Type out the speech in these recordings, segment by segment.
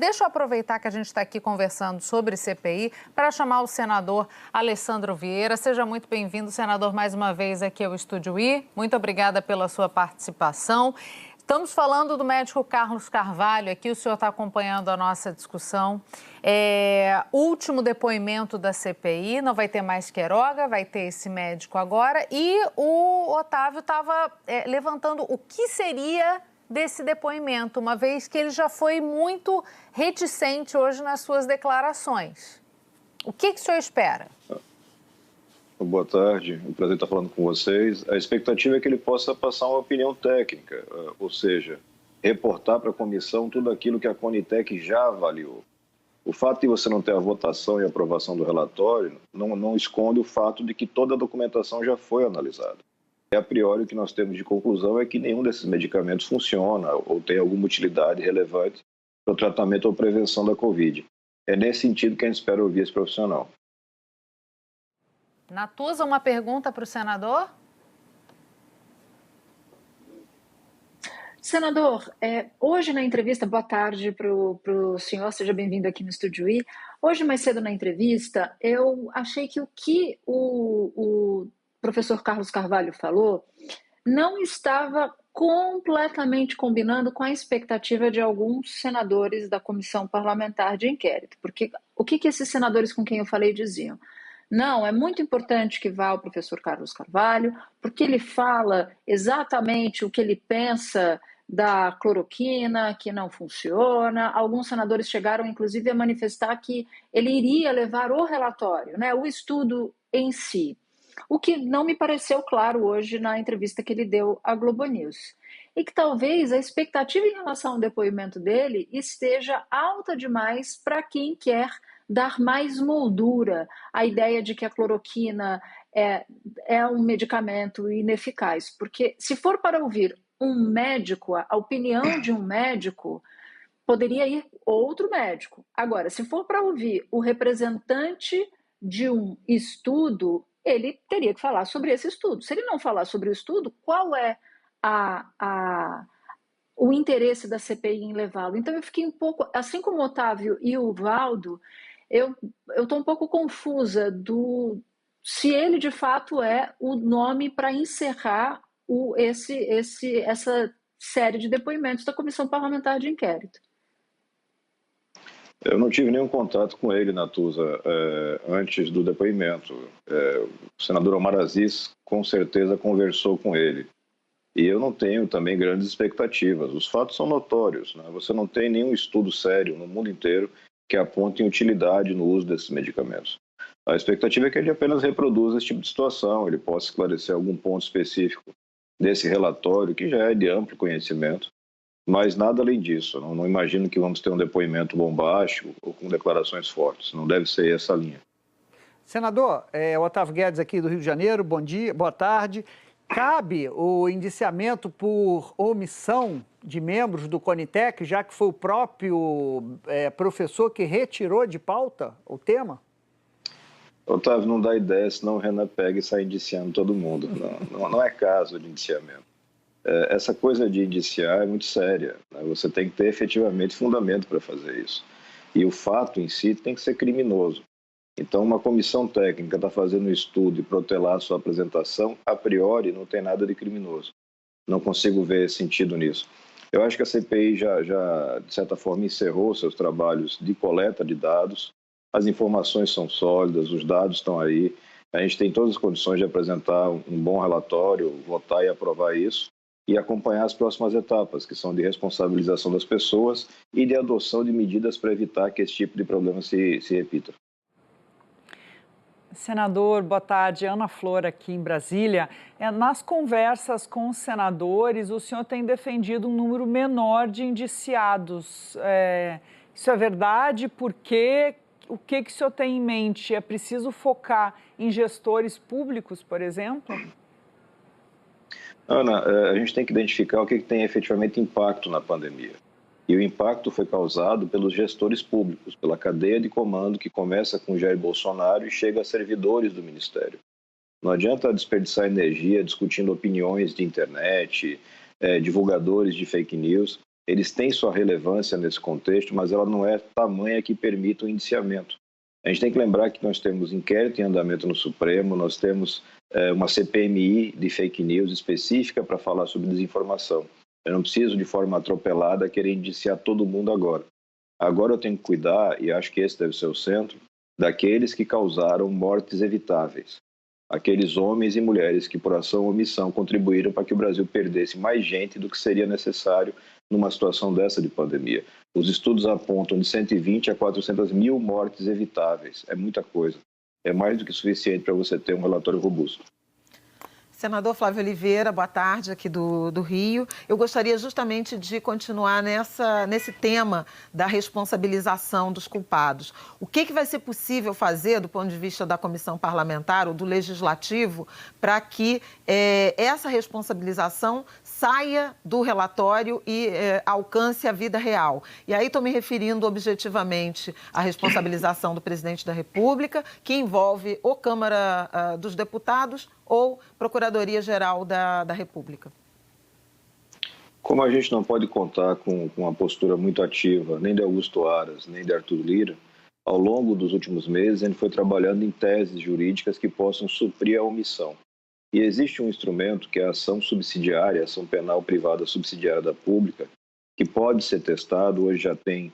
Deixa eu aproveitar que a gente está aqui conversando sobre CPI para chamar o senador Alessandro Vieira. Seja muito bem-vindo, senador, mais uma vez aqui ao Estúdio I. Muito obrigada pela sua participação. Estamos falando do médico Carlos Carvalho, aqui o senhor está acompanhando a nossa discussão. Último depoimento da CPI, não vai ter mais Queiroga, vai ter esse médico agora. E o Otávio estava levantando o que seria desse depoimento, uma vez que ele já foi muito reticente hoje nas suas declarações. O que o senhor espera? Boa tarde, um prazer estar falando com vocês. A expectativa é que ele possa passar uma opinião técnica, ou seja, reportar para a comissão tudo aquilo que a Conitec já avaliou. O fato de você não ter a votação e aprovação do relatório não esconde o fato de que toda a documentação já foi analisada. E, a priori, o que nós temos de conclusão é que nenhum desses medicamentos funciona ou tem alguma utilidade relevante para o tratamento ou prevenção da Covid. É nesse sentido que a gente espera ouvir esse profissional. Natuza, uma pergunta para o senador? Senador, hoje na entrevista, boa tarde para o senhor, seja bem-vindo aqui no Estúdio I. Hoje, mais cedo na entrevista, eu achei que o que o professor Carlos Carvalho falou não estava completamente combinando com a expectativa de alguns senadores da comissão parlamentar de inquérito. Porque o que esses senadores com quem eu falei diziam? Não, é muito importante que vá o professor Carlos Carvalho, porque ele fala exatamente o que ele pensa da cloroquina, que não funciona. Alguns senadores chegaram, inclusive, a manifestar que ele iria levar o relatório, né, o estudo em si. O que não me pareceu claro hoje na entrevista que ele deu à Globo News. E que talvez a expectativa em relação ao depoimento dele esteja alta demais para quem quer dar mais moldura à ideia de que a cloroquina é um medicamento ineficaz. Porque se for para ouvir um médico, a opinião de um médico, poderia ir outro médico. Agora, se for para ouvir o representante de um estudo, ele teria que falar sobre esse estudo. Se ele não falar sobre o estudo, qual é o interesse da CPI em levá-lo? Então eu fiquei um pouco, assim como o Otávio e o Valdo, eu estou um pouco confusa se ele de fato é o nome para encerrar essa série de depoimentos da Comissão Parlamentar de Inquérito. Eu não tive nenhum contato com ele, Natuza, antes do depoimento. O senador Omar Aziz, com certeza, conversou com ele. E eu não tenho também grandes expectativas. Os fatos são notórios, né? Você não tem nenhum estudo sério no mundo inteiro que aponte utilidade no uso desses medicamentos. A expectativa é que ele apenas reproduza esse tipo de situação, ele possa esclarecer algum ponto específico desse relatório, que já é de amplo conhecimento, mas nada além disso. Não imagino que vamos ter um depoimento bombástico ou com declarações fortes. Não deve ser essa a linha. Senador, Otávio Guedes aqui do Rio de Janeiro, bom dia, boa tarde. Cabe o indiciamento por omissão de membros do Conitec, já que foi o próprio professor que retirou de pauta o tema? Otávio, não dá ideia, senão o Renan pega e sai indiciando todo mundo. Não é caso de indiciamento. Essa coisa de indiciar é muito séria, né? Você tem que ter efetivamente fundamento para fazer isso. E o fato em si tem que ser criminoso. Então, uma comissão técnica está fazendo um estudo e protelar a sua apresentação, a priori não tem nada de criminoso. Não consigo ver sentido nisso. Eu acho que a CPI já de certa forma, encerrou seus trabalhos de coleta de dados. As informações são sólidas, os dados estão aí. A gente tem todas as condições de apresentar um bom relatório, votar e aprovar isso e acompanhar as próximas etapas, que são de responsabilização das pessoas e de adoção de medidas para evitar que esse tipo de problema se repita. Senador, boa tarde. Ana Flor aqui em Brasília. Nas conversas com os senadores, o senhor tem defendido um número menor de indiciados. Isso é verdade? Por quê? O que o senhor tem em mente? É preciso focar em gestores públicos, por exemplo? Ana, a gente tem que identificar o que tem efetivamente impacto na pandemia. E o impacto foi causado pelos gestores públicos, pela cadeia de comando que começa com Jair Bolsonaro e chega a servidores do Ministério. Não adianta desperdiçar energia discutindo opiniões de internet, divulgadores de fake news. eles têm sua relevância nesse contexto, mas ela não é tamanha que permita o indiciamento. A gente tem que lembrar que nós temos inquérito em andamento no Supremo, nós temos uma CPMI de fake news específica para falar sobre desinformação. Eu não preciso, de forma atropelada, querer indiciar todo mundo agora. Agora eu tenho que cuidar, e acho que esse deve ser o centro, daqueles que causaram mortes evitáveis. Aqueles homens e mulheres que, por ação ou omissão, contribuíram para que o Brasil perdesse mais gente do que seria necessário numa situação dessa de pandemia. Os estudos apontam de 120 a 400 mil mortes evitáveis. É muita coisa. É mais do que suficiente para você ter um relatório robusto. Senador Flávio Oliveira, boa tarde, aqui do Rio. Eu gostaria justamente de continuar nesse tema da responsabilização dos culpados. O que vai ser possível fazer, do ponto de vista da comissão parlamentar ou do legislativo, para que essa responsabilização saia do relatório e alcance a vida real? E aí estou me referindo objetivamente à responsabilização do presidente da República, que envolve ou Câmara dos Deputados ou Procuradoria-Geral da República? Como a gente não pode contar com uma postura muito ativa, nem de Augusto Aras, nem de Arthur Lira, ao longo dos últimos meses a gente foi trabalhando em teses jurídicas que possam suprir a omissão. E existe um instrumento que é a ação subsidiária, ação penal privada subsidiária da pública, que pode ser testado, hoje já tem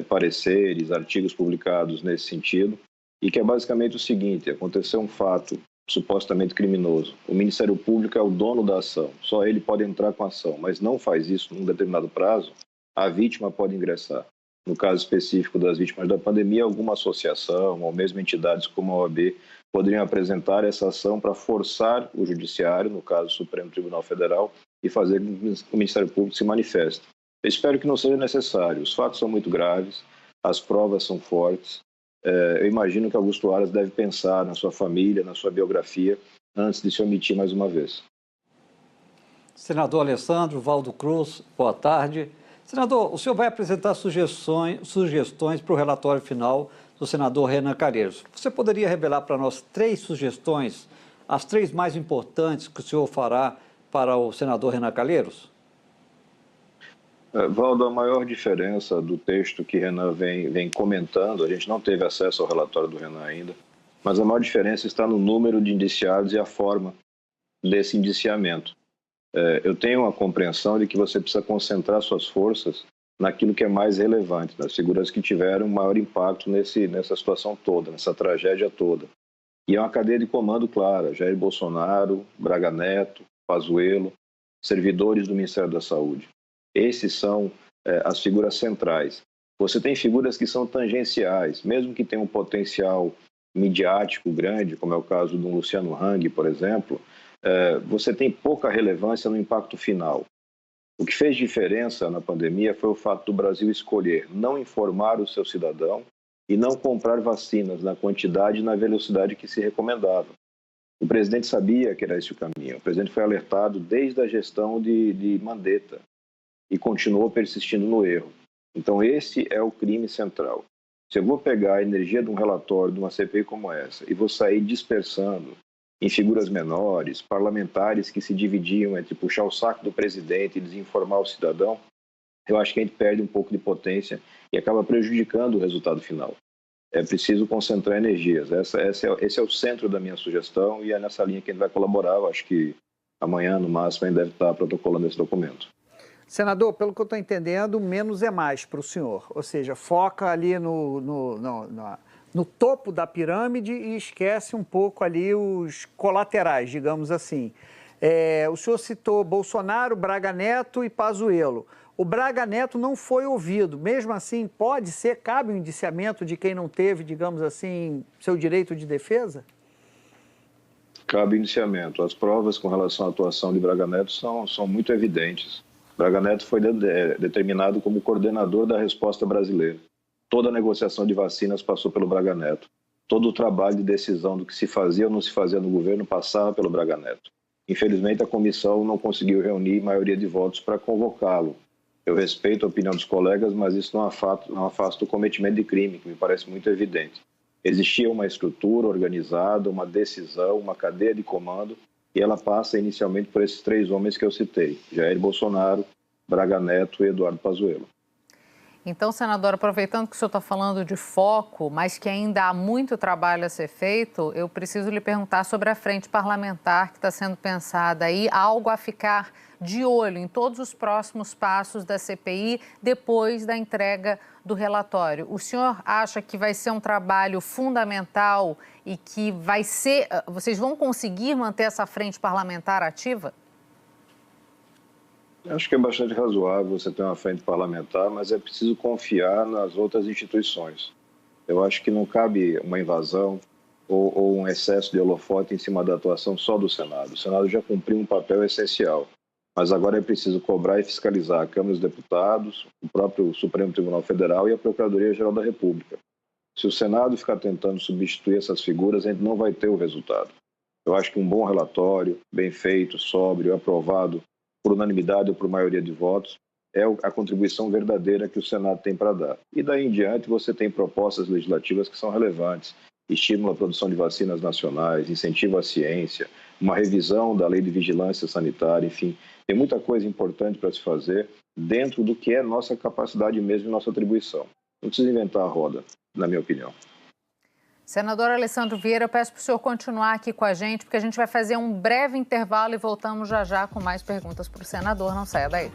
pareceres, artigos publicados nesse sentido, e que é basicamente o seguinte: aconteceu um fato supostamente criminoso. O Ministério Público é o dono da ação, só ele pode entrar com a ação, mas não faz isso num determinado prazo, a vítima pode ingressar. No caso específico das vítimas da pandemia, alguma associação ou mesmo entidades como a OAB poderiam apresentar essa ação para forçar o Judiciário, no caso o Supremo Tribunal Federal, e fazer com que o Ministério Público se manifeste. Eu espero que não seja necessário. Os fatos são muito graves, as provas são fortes. Eu imagino que Augusto Aras deve pensar na sua família, na sua biografia, antes de se omitir mais uma vez. Senador Alessandro Valdo Cruz, boa tarde. Senador, o senhor vai apresentar sugestões para o relatório final do senador Renan Calheiros. Você poderia revelar para nós 3 sugestões, as 3 mais importantes que o senhor fará para o senador Renan Calheiros? Valdo, a maior diferença do texto que Renan vem comentando, a gente não teve acesso ao relatório do Renan ainda, mas a maior diferença está no número de indiciados e a forma desse indiciamento. Eu tenho uma compreensão de que você precisa concentrar suas forças naquilo que é mais relevante, nas figuras que tiveram maior impacto nessa situação toda, nessa tragédia toda. E é uma cadeia de comando clara: Jair Bolsonaro, Braga Neto, Pazuello, servidores do Ministério da Saúde. Esses são as figuras centrais. Você tem figuras que são tangenciais, mesmo que tenham um potencial midiático grande, como é o caso do Luciano Hang, por exemplo, você tem pouca relevância no impacto final. O que fez diferença na pandemia foi o fato do Brasil escolher não informar o seu cidadão e não comprar vacinas na quantidade e na velocidade que se recomendava. O presidente sabia que era esse o caminho. O presidente foi alertado desde a gestão de Mandetta e continuou persistindo no erro. Então esse é o crime central. Se eu vou pegar a energia de um relatório, de uma CPI como essa, e vou sair dispersando em figuras menores, parlamentares que se dividiam entre puxar o saco do presidente e desinformar o cidadão, eu acho que a gente perde um pouco de potência e acaba prejudicando o resultado final. É preciso concentrar energias. Esse é o centro da minha sugestão e é nessa linha que a gente vai colaborar. Eu acho que amanhã, no máximo, a gente deve estar protocolando esse documento. Senador, pelo que eu estou entendendo, menos é mais para o senhor. Ou seja, foca ali no topo da pirâmide e esquece um pouco ali os colaterais, digamos assim. O senhor citou Bolsonaro, Braga Neto e Pazuello. O Braga Neto não foi ouvido. Mesmo assim, cabe um indiciamento de quem não teve, digamos assim, seu direito de defesa? Cabe indiciamento. As provas com relação à atuação de Braga Neto são muito evidentes. Braga Neto foi determinado como coordenador da resposta brasileira. Toda a negociação de vacinas passou pelo Braga Neto. Todo o trabalho de decisão do que se fazia ou não se fazia no governo passava pelo Braga Neto. Infelizmente, a comissão não conseguiu reunir maioria de votos para convocá-lo. Eu respeito a opinião dos colegas, mas isso não afasta o cometimento de crime, que me parece muito evidente. Existia uma estrutura organizada, uma decisão, uma cadeia de comando, e ela passa inicialmente por esses 3 homens que eu citei: Jair Bolsonaro, Braga Neto e Eduardo Pazuello. Então, senador, aproveitando que o senhor está falando de foco, mas que ainda há muito trabalho a ser feito, eu preciso lhe perguntar sobre a frente parlamentar que está sendo pensada aí, algo a ficar de olho em todos os próximos passos da CPI depois da entrega do relatório. O senhor acha que vai ser um trabalho fundamental e que vocês vão conseguir manter essa frente parlamentar ativa? Acho que é bastante razoável você ter uma frente parlamentar, mas é preciso confiar nas outras instituições. Eu acho que não cabe uma invasão ou um excesso de holofote em cima da atuação só do Senado. O Senado já cumpriu um papel essencial, mas agora é preciso cobrar e fiscalizar a Câmara dos Deputados, o próprio Supremo Tribunal Federal e a Procuradoria-Geral da República. Se o Senado ficar tentando substituir essas figuras, a gente não vai ter o resultado. Eu acho que um bom relatório, bem feito, sóbrio, aprovado por unanimidade ou por maioria de votos, é a contribuição verdadeira que o Senado tem para dar. E daí em diante você tem propostas legislativas que são relevantes, estímulo à produção de vacinas nacionais, incentivo à ciência, uma revisão da lei de vigilância sanitária, enfim, tem muita coisa importante para se fazer dentro do que é nossa capacidade mesmo e nossa atribuição. Não precisa inventar a roda, na minha opinião. Senador Alessandro Vieira, eu peço para o senhor continuar aqui com a gente, porque a gente vai fazer um breve intervalo e voltamos já já com mais perguntas para o senador. Não saia daí.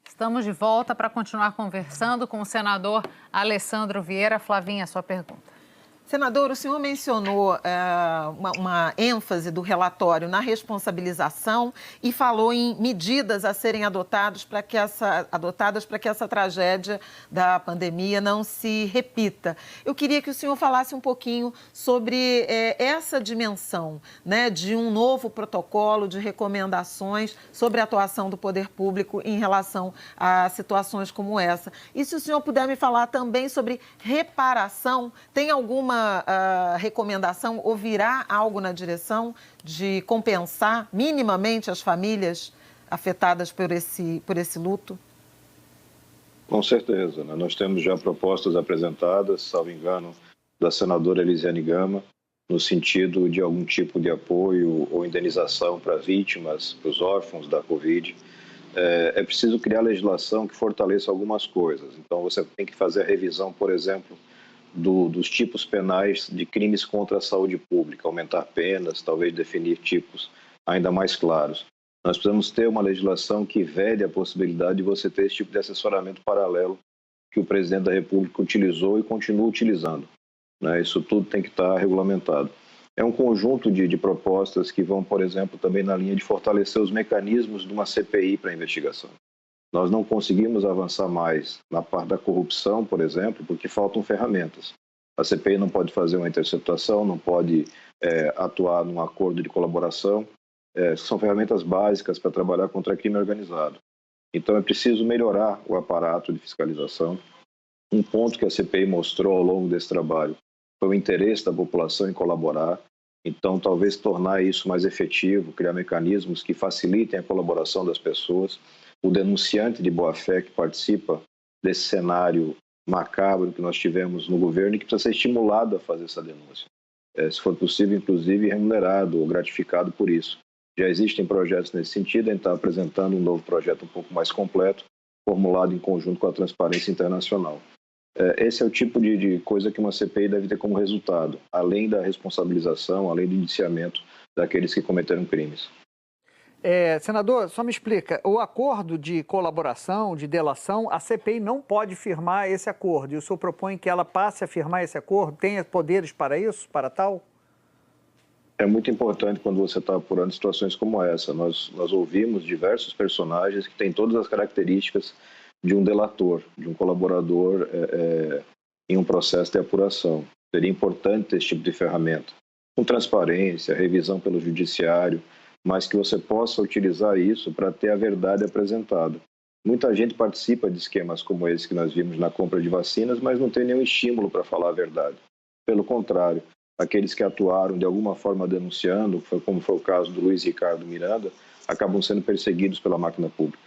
Estamos de volta para continuar conversando com o senador Alessandro Vieira. Flavinha, sua pergunta. Senador, o senhor mencionou uma ênfase do relatório na responsabilização e falou em medidas a serem adotadas para que essa tragédia da pandemia não se repita. Eu queria que o senhor falasse um pouquinho sobre essa dimensão, né, de um novo protocolo de recomendações sobre a atuação do poder público em relação a situações como essa. E se o senhor puder me falar também sobre reparação, tem alguma recomendação ou virá algo na direção de compensar minimamente as famílias afetadas por esse luto? Com certeza, né? Nós temos já propostas apresentadas, salvo engano, da senadora Elisiane Gama, no sentido de algum tipo de apoio ou indenização para vítimas, para os órfãos da Covid. É preciso criar legislação que fortaleça algumas coisas. Então, você tem que fazer a revisão, por exemplo, dos tipos penais de crimes contra a saúde pública, aumentar penas, talvez definir tipos ainda mais claros. Nós precisamos ter uma legislação que vede a possibilidade de você ter esse tipo de assessoramento paralelo que o presidente da República utilizou e continua utilizando, né? Isso tudo tem que estar regulamentado. É um conjunto de propostas que vão, por exemplo, também na linha de fortalecer os mecanismos de uma CPI para investigação. Nós não conseguimos avançar mais na parte da corrupção, por exemplo, porque faltam ferramentas. A CPI não pode fazer uma interceptação, não pode atuar num acordo de colaboração. São ferramentas básicas para trabalhar contra crime organizado. Então é preciso melhorar o aparato de fiscalização. Um ponto que a CPI mostrou ao longo desse trabalho foi o interesse da população em colaborar. Então, talvez tornar isso mais efetivo, criar mecanismos que facilitem a colaboração das pessoas. O denunciante de boa-fé que participa desse cenário macabro que nós tivemos no governo e que precisa ser estimulado a fazer essa denúncia. Se for possível, inclusive, remunerado ou gratificado por isso. Já existem projetos nesse sentido, a gente está apresentando um novo projeto um pouco mais completo, formulado em conjunto com a Transparência Internacional. Esse é o tipo de coisa que uma CPI deve ter como resultado, além da responsabilização, além do indiciamento daqueles que cometeram crimes. Senador, só me explica, o acordo de colaboração, de delação, a CPI não pode firmar esse acordo, e o senhor propõe que ela passe a firmar esse acordo, tenha poderes para isso, para tal? É muito importante quando você está apurando situações como essa. Nós ouvimos diversos personagens que têm todas as características de um delator, de um colaborador em um processo de apuração. Seria importante ter esse tipo de ferramenta, com transparência, revisão pelo judiciário, mas que você possa utilizar isso para ter a verdade apresentada. Muita gente participa de esquemas como esse que nós vimos na compra de vacinas, mas não tem nenhum estímulo para falar a verdade. Pelo contrário, aqueles que atuaram de alguma forma denunciando, como foi o caso do Luiz Ricardo Miranda, acabam sendo perseguidos pela máquina pública.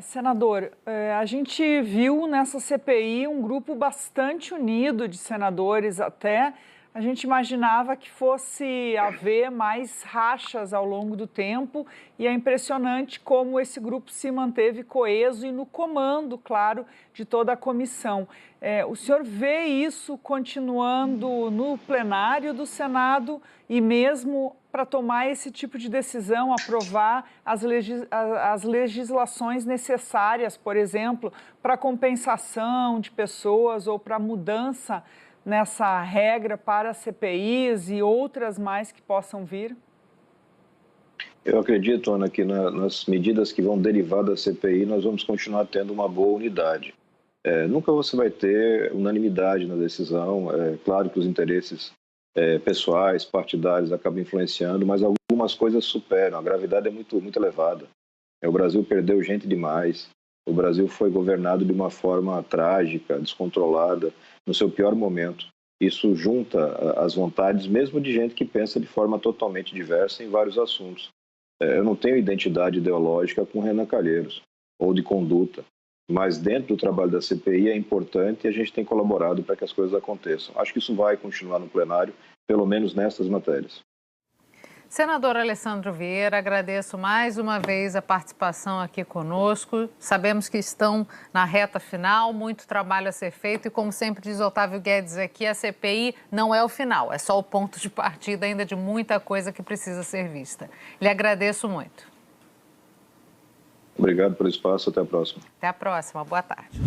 Senador, a gente viu nessa CPI um grupo bastante unido de senadores, até A gente imaginava que fosse haver mais rachas ao longo do tempo e é impressionante como esse grupo se manteve coeso e no comando, claro, de toda a comissão. O senhor vê isso continuando no plenário do Senado e mesmo para tomar esse tipo de decisão, aprovar as legislações necessárias, por exemplo, para compensação de pessoas ou para mudança nessa regra para CPIs e outras mais que possam vir? Eu acredito, Ana, que nas medidas que vão derivar da CPI, nós vamos continuar tendo uma boa unidade. Nunca você vai ter unanimidade na decisão. É claro que os interesses pessoais, partidários acabam influenciando, mas algumas coisas superam. A gravidade é muito, muito elevada. O Brasil perdeu gente demais. O Brasil foi governado de uma forma trágica, descontrolada, no seu pior momento. Isso junta as vontades, mesmo de gente que pensa de forma totalmente diversa em vários assuntos. Eu não tenho identidade ideológica com Renan Calheiros, ou de conduta, mas dentro do trabalho da CPI é importante e a gente tem colaborado para que as coisas aconteçam. Acho que isso vai continuar no plenário, pelo menos nessas matérias. Senador Alessandro Vieira, agradeço mais uma vez a participação aqui conosco. Sabemos que estão na reta final, muito trabalho a ser feito e, como sempre diz Otávio Guedes aqui, a CPI não é o final, é só o ponto de partida ainda de muita coisa que precisa ser vista. Lhe agradeço muito. Obrigado pelo espaço, até a próxima. Até a próxima, boa tarde.